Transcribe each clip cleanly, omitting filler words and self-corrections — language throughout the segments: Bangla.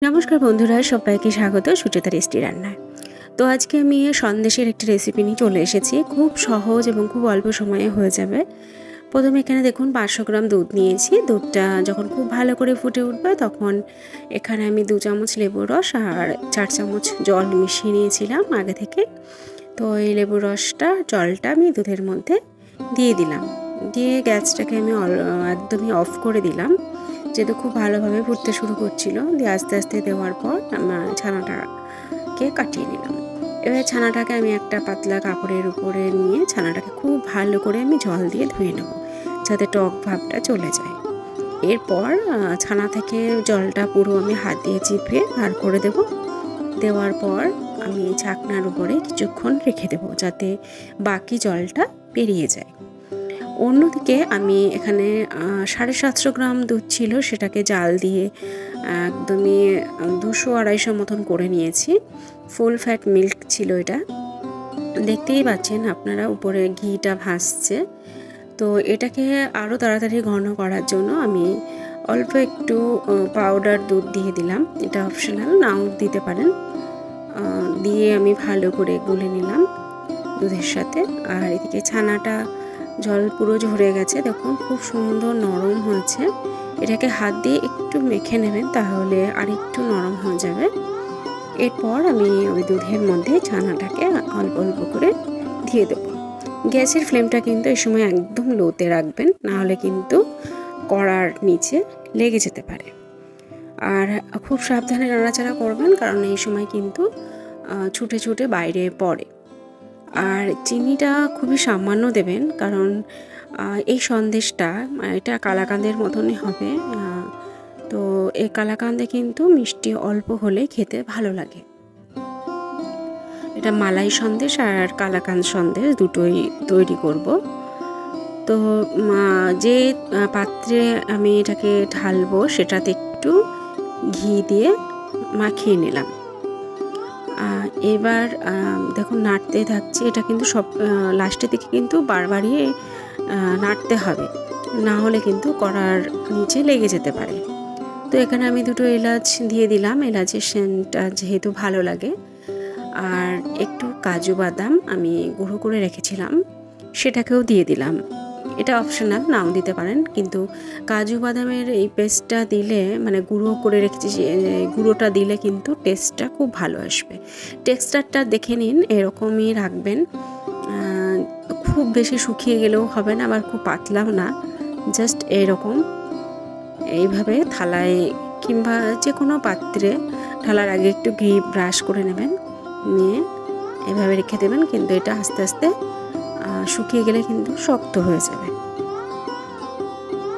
নমস্কার বন্ধুরা, সবাইকে স্বাগত সুচেতা টেস্টি রান্নায়। তো আজকে আমি সন্দেশের একটি রেসিপি নিয়ে চলে এসেছি। খুব সহজ এবং খুব অল্প সময়ে হয়ে যাবে। প্রথমে এখানে দেখুন 500 গ্রাম দুধ নিয়েছি। দুধটা যখন খুব ভালো করে ফুটে উঠবে তখন এখানে আমি 2 চামচ লেবুর রস আর 4 চামচ জল মিশিয়ে নিয়েছিলাম আগে থেকে। তো এই লেবুর রসটা জলটা আমি দুধের মধ্যে দিয়ে দিলাম। দিয়ে গ্যাসটাকে আমি একদমই অফ করে দিলাম, যেহেতু খুব ভালোভাবে ফুটতে শুরু করছিল। দিয়ে আস্তে আস্তে দেওয়ার পর ছানাটাকে কাটিয়ে নিলাম। এবার ছানাটাকে আমি একটা পাতলা কাপড়ের উপরে নিয়ে ছানাটাকে খুব ভালো করে আমি জল দিয়ে ধুয়ে নেব, যাতে টক ভাবটা চলে যায়। এরপর ছানা থেকে জলটা পুরো আমি হাত দিয়ে চিপে বার করে দেব। দেওয়ার পর আমি ছাকনার উপরে কিছুক্ষণ রেখে দেব, যাতে বাকি জলটা বেরিয়ে যায়। অন্যদিকে আমি এখানে 750 গ্রাম দুধ ছিল, সেটাকে জাল দিয়ে একদমই 200-250 মতন করে নিয়েছি। ফুল ফ্যাট মিল্ক ছিল এটা, দেখতেই পাচ্ছেন আপনারা উপরে ঘিটা ভাসছে। তো এটাকে আরও তাড়াতাড়ি ঘন করার জন্য আমি অল্প একটু পাউডার দুধ দিয়ে দিলাম। এটা অপশনাল, নাও দিতে পারেন। দিয়ে আমি ভালো করে গুলে নিলাম দুধের সাথে। আর এদিকে ছানাটা জল পুরো ঝরে গেছে, দেখুন খুব সুন্দর নরম হয়েছে। এটাকে হাত দিয়ে একটু মেখে নেবেন, তাহলে আর একটু নরম হয়ে যাবে। এরপর আমি ওই দুধের মধ্যে ছানাটাকে অল্প অল্প করে দিয়ে দেবো। গ্যাসের ফ্লেমটা কিন্তু এই সময় একদম লোতে রাখবেন, নাহলে কিন্তু কড়ার নিচে লেগে যেতে পারে। আর খুব সাবধানে নাড়াচাড়া করবেন, কারণ এই সময় কিন্তু ছুটে ছুটে বাইরে পড়ে। আর চিনিটা খুবই সামান্য দেবেন, কারণ এই সন্দেশটা এটা কালাকাঁদের মতনই হবে। তো এই কালাকাঁদে কিন্তু মিষ্টি অল্প হলে খেতে ভালো লাগে। এটা মালাই সন্দেশ আর কালাকাঁদ সন্দেশ দুটোই তৈরি করব। তো যে পাত্রে আমি এটাকে ঢালবো সেটাতে একটু ঘি দিয়ে মাখিয়ে নিলাম। এবার দেখুন নাড়তে থাকছি। এটা কিন্তু সব লাস্টের দিকে কিন্তু বারবারই নাড়তে হবে, না হলে কিন্তু কড়ার নিচে লেগে যেতে পারে। তো এখানে আমি 2টো এলাচ দিয়ে দিলাম, এলাচের সেন্টটা যেহেতু ভালো লাগে। আর একটু কাজু বাদাম আমি গুঁড়ো করে রেখেছিলাম, সেটাকেও দিয়ে দিলাম। এটা অপশনাল, নাও দিতে পারেন, কিন্তু কাজু বাদামের এই পেস্টটা দিলে, মানে গুঁড়ো করে রেখেছি, গুঁড়োটা দিলে কিন্তু টেস্টটা খুব ভালো আসবে। টেক্সচারটা দেখে নিন, এরকমই রাখবেন। খুব বেশি শুকিয়ে গেলেও হবে না, আবার খুব পাতলাও না, জাস্ট এরকম। এইভাবে থালায় কিংবা যে কোনো পাত্রে ঢালার আগে একটু ঘি ব্রাশ করে নেবেন, নিয়ে এভাবে রেখে দেবেন। কিন্তু এটা আস্তে আস্তে শুকিয়ে গেলে কিন্তু শক্ত হয়ে যাবে।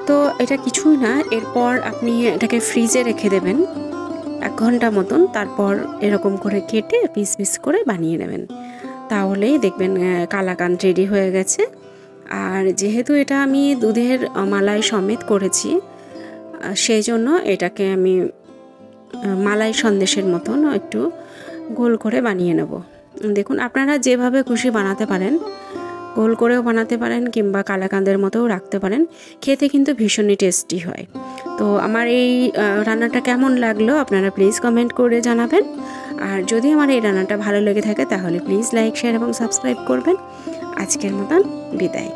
তো এটা কিছুই না, এরপর আপনি এটাকে ফ্রিজে রেখে দেবেন 1 ঘন্টা মতন। তারপর এরকম করে কেটে পিস পিস করে বানিয়ে নেবেন, তাহলেই দেখবেন কালাকাঁদ রেডি হয়ে গেছে। আর যেহেতু এটা আমি দুধের মালাই সমেত করেছি, সেই জন্য এটাকে আমি মালাই সন্দেশের মতন একটু গোল করে বানিয়ে নেব। দেখুন আপনারা যেভাবে খুশি বানাতে পারেন, গোল করেও বানাতে পারেন কিংবা কালাকাঁদের মতোও রাখতে পারেন, খেতে কিন্তু ভীষণই টেস্টি হয়। তো আমার এই রান্নাটা কেমন লাগলো আপনারা প্লিজ কমেন্ট করে জানাবেন। আর যদি আমার এই রান্নাটা ভালো লেগে থাকে তাহলে প্লিজ লাইক, শেয়ার এবং সাবস্ক্রাইব করবেন। আজকের মতন বিদায়।